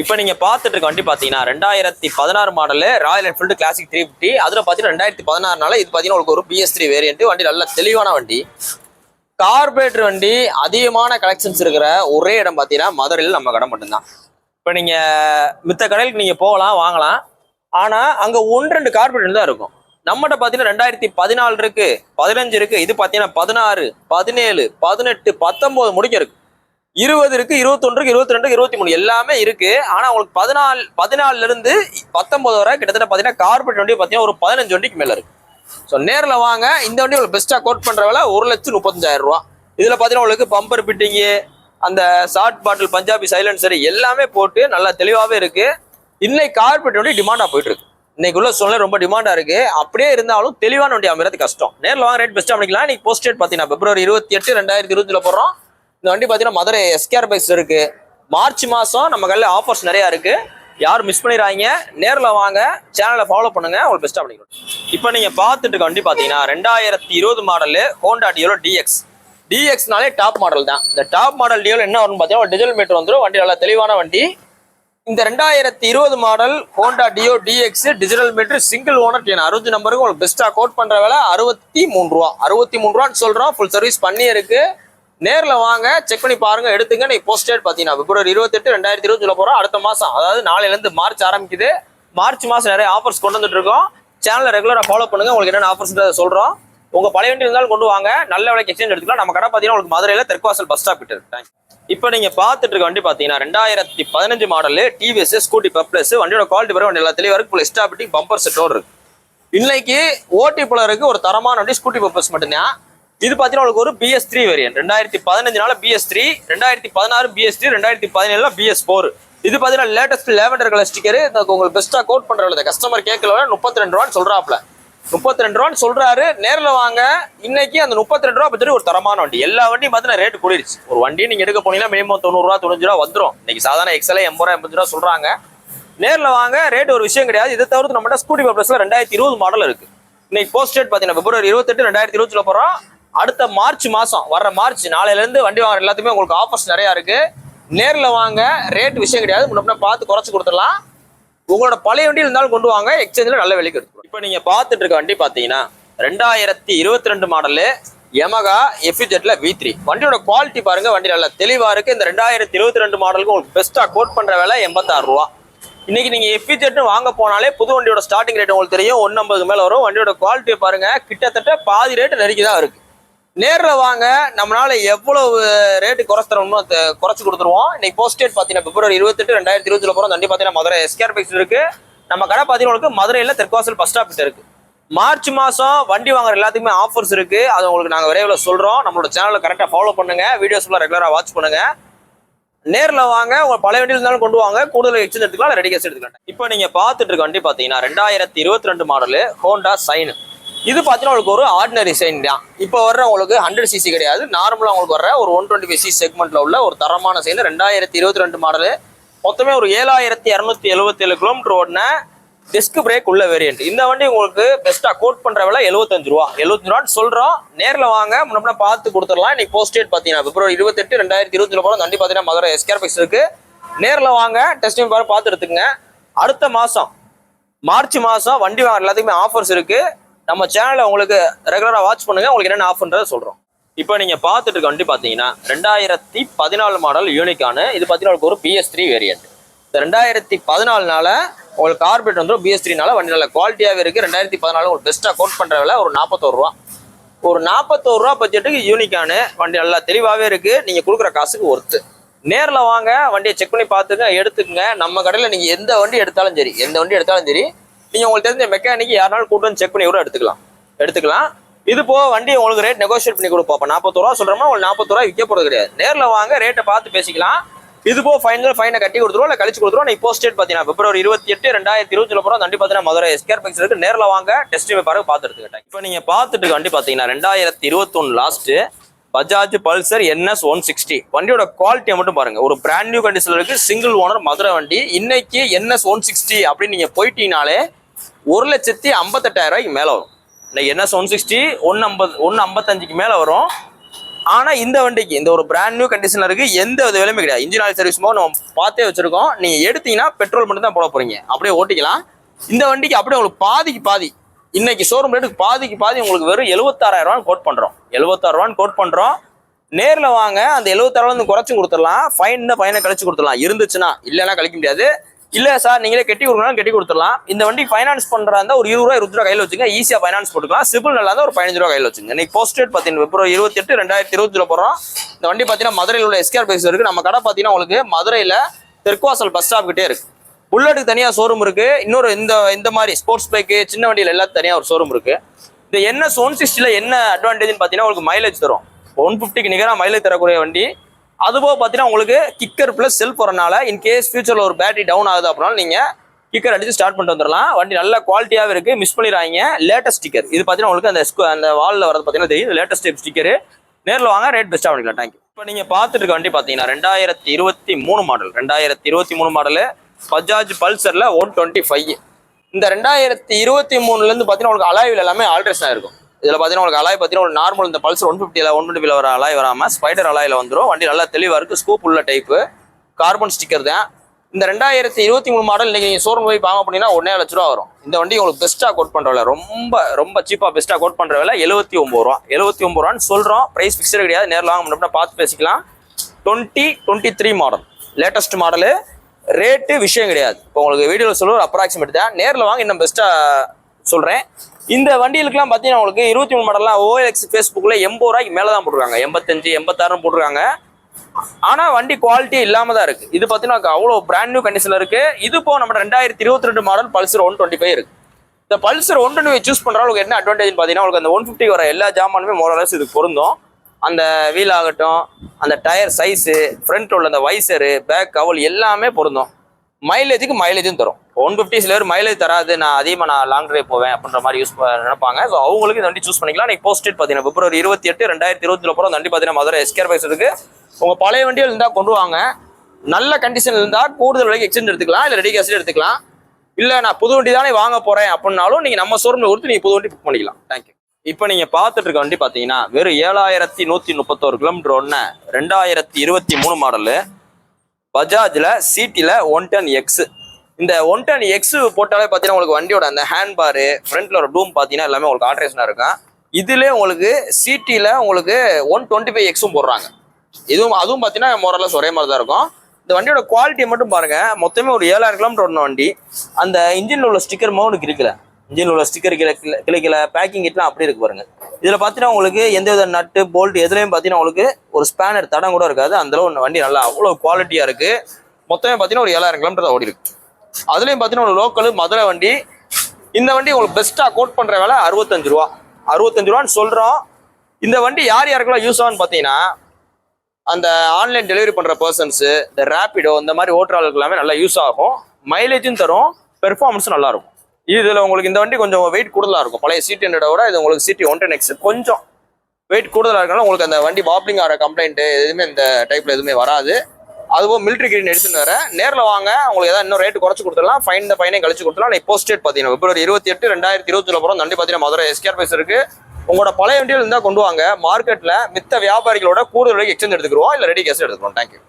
இப்போ நீங்க பார்த்துட்டு இருக்க வண்டி பாத்தீங்கன்னா 2016 மாடல் ராயல் என்ஃபீல்டு கிளாசிக் 350. அதுல பாத்தீங்கன்னா 2016 இது பாத்தீங்கன்னா உங்களுக்கு ஒரு BS3 வேரியன்ட் வண்டி. நல்ல தெளிவான வண்டி, கார்பரேட்டர் வண்டி. அதிகமான கலெக்ஷன்ஸ் இருக்கிற ஒரே இடம் பாத்தீங்கன்னா மதுரையில் நம்ம கடை மட்டும்தான். இப்போ நீங்க மித்த கடைகளுக்கு நீங்க போகலாம் வாங்கலாம், ஆனா அங்க 1-2 கார்பரேட்டர் தான் இருக்கும். நம்மகிட்ட பாத்தீங்கன்னா 2014 இருக்கு, 15 இருக்கு, இது பாத்தீங்கன்னா 16, 17, 18, 19 முடிக்க இருக்கு, 20 இருக்கு, 21 இருக்கு, 22, 23 எல்லாமே இருக்கு. ஆனா உங்களுக்கு 14 இருந்து 19 வரை கிட்டத்தட்ட பாத்தீங்கன்னா கார்பரேட் வண்டி பாத்தீங்கன்னா ஒரு 15 வண்டிக்கு மேல இருக்கு. ஸோ நேரில் வாங்க. இந்த வண்டி உங்களுக்கு பெஸ்ட்டாக கோட் பண்ற விலை 1,35,000 ரூபா. இதுல பாத்தீங்கன்னா உங்களுக்கு பம்பர் பிட்டிங்கு, அந்த ஷார்ட் பாட்டில், பஞ்சாபி சைலன்சர் எல்லாமே போட்டு நல்லா தெளிவாகவே இருக்கு. இன்னைக்கு கார்பரேட் வண்டி டிமாண்டா போயிட்டு இருக்கு. இன்னைக்கு உள்ள சூழ்நிலை ரொம்ப டிமாண்டா இருக்கு. அப்படியே இருந்தாலும் தெளிவான வண்டி அமைறது கஷ்டம். நேரில் வாங்க, ரேட் பெஸ்ட்டாக பண்ணிக்கலாம். இன்னைக்கு போஸ்ட் டேட் பாத்தீங்கன்னா February 28, 2020 போடுறோம். இந்த வண்டி பாத்தீங்கன்னா மதுரை எஸ்கேஆர் பைக்ஸ் இருக்கு. மார்ச் மாசம் நம்ம கையில ஆஃபர்ஸ் நிறைய இருக்கு, யாரும் மிஸ் பண்ணிடுறாங்க. நேரில் வாங்க, சேனலை ஃபாலோ பண்ணுங்க, உங்களுக்கு பெஸ்ட்டாக பண்ணிக்கலாம். இப்போ நீங்க பார்த்துட்டு இருக்க வண்டி பாத்தீங்கன்னா 2020 மாடல் ஹோண்டா டியோல டிஎக்ஸ். டிஎக்ஸ்னாலே டாப் மாடல் தான். இந்த டாப் மாடல் டியோல என்ன வரும்னு பார்த்தீங்கன்னா டிஜிட்டல் மீட்டர் வந்துடும். வண்டி நல்லா தெளிவான வண்டி. இந்த 2020 model Honda deo dx digital meter single owner 60 நம்பருக்கு உங்களுக்கு பெஸ்ட்டாக கோட் பண்ற வேலை 63 ரூபா. 63 ரூபான்னு சொல்றோம். ஃபுல் சர்வீஸ் பண்ணி இருக்கு. நேரில் வாங்க, செக் பண்ணி பாருங்க, எடுத்துங்க. நீ போஸ்ட் டேட் பார்த்தீங்கன்னா February 28, 2020 போகிறோம். அடுத்த மாதம், அதாவது நாளையிலேருந்து மார்ச் ஆரம்பிக்குது. மார்ச் மாதம் நிறைய ஆஃபர்ஸ் கொண்டு வந்துட்டு இருக்கோம். சேனலை ரெகுலராக ஃபாலோ பண்ணுங்க, உங்களுக்கு என்னென்ன ஆஃபர்ஸ் சொல்கிறோம். உங்கள் பழைய வண்டி இருந்தாலும் கொண்டு வாங்க, நல்ல விலைக்கு எக்ஸ்சேஞ்ச் எடுத்துக்கலாம். நம்ம கடை பார்த்தீங்கன்னா உங்களுக்கு மதுரையில் தெற்குவாசல் பஸ் ஸ்டாப் கிட்ட இருக்கு. இப்போ நீங்கள் பார்த்துட்டு இருக்க வண்டி பார்த்தீங்கன்னா 2015 மாடல் டிவிஎஸ் ஸ்கூட்டி பப்ளஸ். வண்டியோட குவாலிட்டி பாருங்க, வண்டி நல்லா தெளிவாக இருக்கு. ஃபுல் எஸ்டாபிலிட்டி, பம்பர் செட்டோடு இருக்கு. இன்னைக்கு ஓட்டி புலருக்கு ஒரு தரமான வண்டி ஸ்கூட்டி பப்ளஸ் மட்டும்தான். இது பாத்தீங்கன்னா உங்களுக்கு ஒரு BS3 variant. 2015 BS3, 2016 BS3, 2017 BS4. இது பாத்தீங்கன்னா லேட்டஸ்ட் லேவெண்டர் கலர் ஸ்டிக்கர். உங்களுக்கு பெஸ்ட்டா கோட் பண்ற கஸ்டமர் கேட்கல 32 ரூபான்னு சொல்றாப்ல. 32 ரூபான்னு சொல்றாரு. நேரில் வாங்க. இன்னைக்கு அந்த 32 ரூபா பத்தி ஒரு தரமான வண்டி. எல்லா வண்டியும் பாத்தீங்கன்னா ரேட் கூடிருச்சு. ஒரு வண்டி நீங்க எடுக்க போனீங்கன்னா மினிமம் 90 ரூபா 95 ரூபா வந்துடும். இன்னைக்கு சாதாரண எக்ஸலே 80 ரூபா 85 ரூபா சொல்றாங்க. நேரில் வாங்க, ரேட் ஒரு விஷயம் கிடையாது. இதை தவிர்த்து நம்மகிட்ட ஸ்கூட்டி பப்ளஸ்ல 2020 மாடல் இருக்கு. இன்னைக்கு போஸ்ட் டேட் பாத்தீங்கன்னா February 28, 2020 போறோம். அடுத்த மார்ச் மாசம் வர்ற மார்ச் நாளையில இருந்து வண்டி வாங்குற எல்லாத்துக்குமே உங்களுக்கு ஆஃபர்ஸ் நிறைய இருக்கு. நேரில் வாங்க, ரேட் விஷயம் கிடையாது, முன்ன பார்த்து குறைச்சு கொடுத்துடலாம். உங்களோட பழைய வண்டி இருந்தாலும் கொண்டு வாங்க, எக்ஸ்சேஞ்சில் நல்ல விலைக்கு எடுத்துக்கலாம். இப்போ நீங்க பார்த்துட்டு இருக்க வண்டி பார்த்தீங்கன்னா 2022 மாடலு Yamaha FZ V3. வண்டியோட குவாலிட்டி பாருங்க, வண்டி நல்லா தெளிவா இருக்கு. இந்த 2022 மாடலுக்கு உங்களுக்கு பெஸ்ட்டா கோட் பண்ற விலை 86 ரூபா. இன்னைக்கு நீங்க FZ வாங்க போனாலே புது வண்டியோட ஸ்டார்டிங் ரேட் உங்களுக்கு தெரியும், 150 மேல வரும். வண்டியோட குவாலிட்டியை பாருங்க, கிட்டத்தட்ட பாதி ரேட் நெருக்கி தான் இருக்கு. நேரில் வாங்க, நம்மளால எவ்வளவு ரேட்டு குறைச்சு தரணுமோ குறைச்சு கொடுத்துருவோம். இன்னைக்கு போஸ்ட் டேட் பார்த்தீங்கன்னா February 28, 2020 போகிறோம். வண்டி பார்த்தீங்கன்னா மதுரை எஸ்கேஆர் பைக்ஸ் இருக்கு. நம்ம கடை பார்த்தீங்கன்னா மதுரையில் தெற்குவாசல் பஸ் ஸ்டாப் கிட்ட இருக்கு. மார்ச் மாதம் வண்டி வாங்குற எல்லாத்துக்குமே ஆஃபர்ஸ் இருக்கு. அது உங்களுக்கு நாங்கள் விரைவில் சொல்றோம். நம்மளோட சேனலை கரெக்டாக ஃபாலோ பண்ணுங்க, வீடியோஸ் எல்லாம் ரெகுலராக வாட்ச் பண்ணுங்க. நேரில் வாங்க, உங்க பழைய வண்டி இருந்தாலும் கொண்டு வாங்க, கூடுதல் எக்ஸ்சேஞ்ச் எடுத்துக்கலாம், ரெடி கேஸ் எடுத்துக்கலாம். இப்போ நீங்க பார்த்துட்டு இருக்க வண்டி பார்த்தீங்கன்னா 2022 மாடலு ஹோண்டா சைன். இது பார்த்தீங்கன்னா உங்களுக்கு ஒரு ஆர்டினரி சைன் தான். இப்போ வர்ற உங்களுக்கு 100cc கிடையாது, நார்மலாக உங்களுக்கு வர்ற ஒரு 125cc செக்மெண்ட்ல உள்ள ஒரு தரமான சைன். 2022 மாடலு. மொத்தமே ஒரு 7277 கிலோமீட்டர் ஓடின டிஸ்க் பிரேக் உள்ள வேரியன்ட். இந்த வண்டி உங்களுக்கு பெஸ்ட்டா கோட் பண்ற விலை 75 ரூபா. 75 ரூபான்னு சொல்றோம். நேரில் வாங்க, முன்ன பார்த்து கொடுத்துடலாம். இன்னைக்கு போஸ்ட் டேட் பார்த்தீங்கன்னா February 28, 2020 போல வண்டி பார்த்தீங்கன்னா மதுரை எஸ்கேஆர் பைக்ஸ் இருக்கு. நேரில் வாங்க, டெஸ்ட் டைம் பார்த்து எடுத்துக்கங்க. அடுத்த மாசம் மார்ச் மாசம் வண்டி வாங்குற எல்லாத்துக்குமே ஆஃபர்ஸ் இருக்கு. நம்ம சேனலை உங்களுக்கு ரெகுலராக வாட்ச் பண்ணுங்க, உங்களுக்கு என்னென்ன ஆஃபர்ன்றதை சொல்றோம். இப்போ நீங்க பார்த்துட்டு இருக்க வண்டி பார்த்தீங்கன்னா 2014 மாடல் யூனிகான். இது பார்த்தீங்கன்னா ஒரு BS3 வேரியன்ட். இந்த 2014 உங்களுக்கு கார்பரேட் வந்துடும். BS3 வண்டி நல்ல குவாலிட்டியாகவே இருக்கு. 2014 உங்களுக்கு பெஸ்ட்டாக கோட் பண்ற விலை ஒரு 41 ரூபா. ஒரு 41 ரூபா பட்ஜெட்டுக்கு யூனிகான் வண்டி நல்லா தெளிவாகவே இருக்கு. நீங்க கொடுக்குற காசுக்கு ஒர்த்து. நேரில் வாங்க, வண்டியை செக் பண்ணி பார்த்துங்க, எடுத்துக்கங்க. நம்ம கடையில் நீங்க எந்த வண்டி எடுத்தாலும் சரி, நீங்க உங்களுக்கு தெரிஞ்ச மெக்கானிக் யாருனாலும் கூட்டு வந்து செக் பண்ணி கூட எடுத்துக்கலாம். இது போக வண்டி உங்களுக்கு ரேட் நெகோஷியேட் பண்ணி கொடுப்போம். 41 ரூபா சொல்றோம்னா உங்களுக்கு 40 ரூபா விற்க போறது கிடையாது. நேரில் வாங்க, ரேட்டை பார்த்து பேசிக்கலாம். இது போக ஃபைனை கட்டி கொடுத்துருவோம், இல்லை கழிச்சு கொடுத்துருவோம். நீ போஸ்ட் டேட் பார்த்தீங்கன்னா February 28, 2020 போகிறோம். வண்டி பார்த்தீங்கன்னா மதுரை எஸ்கேஆர் பைக்ஸ் இருக்கு. நேரில் வாங்க, டெஸ்ட் ட்ரைவ் பாருங்க, பார்த்து எடுத்துக்கிட்டேன். இப்போ நீங்க பார்த்துட்டு வண்டி பார்த்தீங்கன்னா 2021 லாஸ்ட் பஜாஜ் பல்சர் NS 160. வண்டியோட குவாலிட்டியை மட்டும் பாருங்க, ஒரு பிராண்ட் நியூ கண்டிஷன்ல இருக்கு. சிங்கிள் ஓனர் மதுரை வண்டி. இன்னைக்கு NS 160 அப்படின்னு நீங்க போயிட்டீங்கனாலே 1,58,000 ரூபாய்க்கு மேல வரும். இன்னைக்கு NS 160 155க்கு மேல வரும். ஆனா இந்த வண்டிக்கு இந்த ஒரு பிராண்ட் நியூ கண்டிஷன்ல இருக்கு, எந்த வித விலையுமே கிடையாது. இன்ஜின் ஆயில் சர்வீஸ் மோட் நம்ம பார்த்தே வச்சிருக்கோம். நீங்க எடுத்தீங்கன்னா பெட்ரோல் மட்டும் தான் போட போறீங்க, அப்படியே ஓட்டிக்கலாம். இந்த வண்டிக்கு அப்படியே உங்களுக்கு பாதிக்கு பாதி, இன்னைக்கு ஷோரூம் ரேட்டுக்கு பாதிக்கு பாதி உங்களுக்கு வெறும் 76,000 கோட் பண்றோம். 76,000 கோட் பண்றோம். நேர்ல வாங்க, அந்த 76,000 குறைச்சு கொடுத்துடலாம். ஃபைனை கழிச்சு கொடுத்துடலாம் இருந்துச்சுன்னா, இல்லைன்னா கழிக்க முடியாது. இல்ல சார் நீங்களே கட்டி கொடுக்கணும், கட்டி கொடுத்துடலாம். இந்த வண்டி ஃபைனான்ஸ் பண்றா இருந்தா ஒரு 20 ரூபா 20 ரூபா கையில வச்சுங்க, ஈஸியா ஃபைனான்ஸ் போட்டுக்கலாம். சிபில் நல்லா இருந்தா ஒரு 15 ரூபா கையில வச்சுங்க. இன்னைக்கு போஸ்ட் டேட் பாத்தீங்கன்னா பிப்ரவரி 28 2020 போறோம். இந்த வண்டி பாத்தீங்கன்னா மதுரையில் உள்ள எஸ்கேர் பைக்ஸ் இருக்கு. நம்ம கடை பாத்தீங்கன்னா உங்களுக்கு மதுரையில தெற்குவாசல் பஸ் ஸ்டாப் கிட்டே இருக்கு. புல்லட்டுக்கு தனியா ஷோரூம் இருக்கு. இன்னொரு இந்த மாதிரி ஸ்போர்ட்ஸ் பைக்கு சின்ன வண்டியில எல்லாத்துக்கும் தனியா ஒரு ஷோரூம் இருக்கு. இந்த NS 160ல என்ன அட்வான்டேஜ்னு பாத்தீங்கன்னா உங்களுக்கு மைலேஜ் தரும். 150க்கு நிகரா மைலேஜ் தரக்கூடிய வண்டி. அதுபோக பார்த்தீங்கன்னா உங்களுக்கு கிக்கர் பிளஸ் செல்ஃப் வரனால இன்கேஸ் ஃபியூச்சர்ல ஒரு பேட்டரி டவுன் ஆகுது அப்படின்னாலும் நீங்க கிக்கர் அடிச்சு ஸ்டார்ட் பண்ணிட்டு வந்துடலாம். வண்டி நல்ல குவாலிட்டியாவே இருக்கு, மிஸ் பண்ணிடுறாங்க. லேட்டஸ்ட் ஸ்டிக்கர் இது பார்த்தீங்கன்னா உங்களுக்கு அந்த வால்ல வரது பார்த்தீங்கன்னா தெரியும், லேட்டஸ்ட் டைப் ஸ்டிக்கர். நேரில் வாங்க, ரேட் பெஸ்ட்டாக பண்ணிக்கலாம். தேங்க்யூ. இப்போ நீங்க பார்த்துட்டு இருக்க வண்டி பார்த்தீங்கன்னா 2023 மாடல். 2023 மாடலு பஜாஜ் பல்சர்ல 125. இந்த 2023லேருந்து பார்த்தீங்கன்னா உங்களுக்கு அலாய்வில் எல்லாமே ஆல்ட்ரேஷன் இருக்கும். இதில் பார்த்தீங்கன்னா உங்களுக்கு அலாய் பார்த்தீங்கன்னா ஒரு நார்மல் இந்த பல்சர் 125ல வர அலாய் வராமல் ஸ்பைடர் அலாயில் வந்துடும். வண்டி நல்லா தெளிவாக இருக்குது, ஸ்கூப் உள்ள டைப்பு, கார்பன் ஸ்டிக்கர் தான். இந்த 2023 மாடல் இன்னைக்கு நீங்கள் ஷோரூம் போய் வாங்க போனீங்கன்னா 1.5 லட்ச ரூபா வரும். இந்த வண்டி உங்களுக்கு பெஸ்ட்டாக கோட் பண்ணுற விலை, ரொம்ப சீப்பாக பெஸ்ட்டாக கோட் பண்ணுற விலை 79 ரூபா. 79 ரூபான்னு சொல்கிறோம். ப்ரைஸ் ஃபிக்ஸடு கிடையாது, நேரில் வாங்க முடியும்னா பார்த்து பேசிக்கலாம். 2023 மாடல் லேட்டஸ்ட் மாடலு, ரேட்டு விஷயம் கிடையாது. இப்போ உங்களுக்கு வீடியோவில் சொல்லுற அப்ராக்சிமேட் தான். நேரில் வாங்க, இன்னும் பெஸ்ட்டாக சொல்கிறேன். இந்த வண்டிகளுக்குலாம் பார்த்தீங்கன்னா உங்களுக்கு 23 மாடல்லாம் OLX ஃபேஸ்புக்கில் 80 ரூபாய்க்கு மேலே தான் போட்டுருக்காங்க, 85 86 போட்டுருக்காங்க. ஆனால் வண்டி குவாலிட்டி இல்லாமல் தான் இருக்குது. இது பார்த்தீங்கன்னா அவ்வளோ பிராண்ட் நியூ கண்டிஷனில் இருக்குது. இது இப்போ நம்ம 2022 மாடல் பல்சர் 125 இருக்குது. இந்த பல்சர் 125 சூஸ் பண்ணுறவங்களுக்கு என்ன அட்வான்டேஜ்னு பார்த்தீங்கன்னா உங்களுக்கு அந்த 150 வர எல்லா ஜாமானுமே மோரலஸ் இதுக்கு பொருந்தும். அந்த வீல் ஆகட்டும், அந்த டயர் சைஸு, ஃப்ரண்ட் உள்ள அந்த வைசரு, பேக் கவல் எல்லாமே பொருந்தும். மைலேஜும் தரும். 150 சில பேர் மைலேஜ் தராது, நான் லாங் டிரைவ் போவேன் அப்படின்ற மாதிரி நினைப்பாங்க. ஸோ அவங்களுக்கு இந்த வண்டி சூஸ் பண்ணிக்கலாம். இன்னைக்கு போஸ்ட் டேட் பார்த்தீங்கன்னா பிப்ரவரி 28 2020 போகிற வண்டி பார்த்தீங்கன்னா மதுரை எஸ்கேர் பைக்ஸ் இருக்கு. உங்கள் பழைய வண்டியில் இருந்தால் கொண்டு வாங்க, நல்ல கண்டிஷன் இருந்தால் கூடுதல் விலைக்கு எக்ஸ்சேஞ்ச் எடுத்துக்கலாம், இல்லை ரெடி கேஷ் எடுத்துக்கலாம். இல்லை நான் புது வண்டி தானே வாங்க போகிறேன் அப்படின்னாலும் நீங்கள் நம்ம ஷோரூமில் கொடுத்து நீங்கள் புது வண்டி புக் பண்ணிக்கலாம். தேங்க்யூ. இப்போ நீங்கள் பார்த்துட்டு இருக்க வண்டி பார்த்தீங்கன்னா வெறும் 7131 கிலோமீட்டர் ஒன்று 2023 மாடலு பஜாஜில் சிட்டியில் 110X. இந்த 110X போட்டாலே பார்த்தீங்கன்னா உங்களுக்கு வண்டியோட அந்த ஹேண்ட் பாரு, ஃப்ரண்ட்ல ஒரு டூம் பார்த்தீங்கன்னா எல்லாமே உங்களுக்கு ஆல்ட்ரேஷனாக இருக்கும். இதுலேயே உங்களுக்கு சிட்டியில் உங்களுக்கு 125X போடுறாங்க. அதுவும் பார்த்தீங்கன்னா மோரலஸ் ஒரே மாதிரி தான் இருக்கும். இந்த வண்டியோட குவாலிட்டியை மட்டும் பாருங்க. மொத்தமே ஒரு 7000 கிலோமீட்டர் ஓடின வண்டி. அந்த இன்ஜினில் உள்ள ஸ்டிக்கர் மவுண்ட் கிரிக்கல, இன்ஜின் உள்ள ஸ்டிக்கர் கிளைக்கல, பேக்கிங் கிட்லாம் அப்படி இருக்கு பாருங்க. இதில் பார்த்தீங்கன்னா உங்களுக்கு எந்த வித நட்டு போல்ட் எதுலையும் பார்த்தீங்கன்னா உங்களுக்கு ஒரு ஸ்பேனர் தடம் கூட இருக்காது. அந்தளவு வண்டி நல்லா அவ்வளோ குவாலிட்டியாக இருக்கு. மொத்தமே பார்த்தீங்கன்னா ஒரு 7000 கிலோமீட்டர் தான் ஓடி இருக்கு. அதுலேயும் பார்த்தீங்கன்னா ஒரு லோக்கல் மதுரை வண்டி. இந்த வண்டி உங்களுக்கு பெஸ்ட்டாக கோட் பண்ணுற வேலை 65 ரூபா. 65 ரூபான்னு சொல்கிறோம். இந்த வண்டி யாருக்கெல்லாம் யூஸ் ஆகுன்னு பார்த்தீங்கன்னா அந்த ஆன்லைன் டெலிவரி பண்ணுற பர்சன்ஸு, இந்த ரேப்பிடோ இந்த மாதிரி ஓட்டுறாளுக்கு எல்லாமே நல்லா யூஸ் ஆகும். மைலேஜும் தரும், பெர்ஃபார்மன்ஸும் நல்லா இருக்கும். இதில் உங்களுக்கு இந்த வண்டி கொஞ்சம் வெயிட் கூடுதலாக இருக்கும். பழைய CT100 விட இது உங்களுக்கு CT 110X கொஞ்சம் வெயிட் கூடுதலாக இருக்கனால உங்களுக்கு அந்த வண்டி பாப்ளிங் ஆகிற கம்ப்ளைண்ட்டு எதுவுமே இந்த டைப்பில் எதுவுமே வராது. அதுவும் மிலிட்ரி கிரீன் எடுத்துன்னு வர நேரில் வாங்க, உங்களுக்கு ஏதாவது இன்னும் ரேட்டு குறைச்சு கொடுத்துடலாம். ஃபைனையும் கழிச்சு கொடுத்துடலாம். நீ போஸ்ட் டேட் பார்த்தீங்கன்னா பிப்ரவரி 28 2020 போகிறோம். வண்டி பார்த்தீங்கன்னா மதுரை எஸ்கேர் பைக்ஸ் இருக்கு. உங்களோட பழைய வண்டியில் இருந்தால் கொண்டு வாங்க. மார்க்கெட்டில் மித்த வியாபாரிகளோட கூடுதல் எக்ஸ்சேஞ்ச் எடுத்துக்கிறோம், இல்லை ரெடி கேஷ் எடுத்துக்கிறோம். தேங்க்யூ.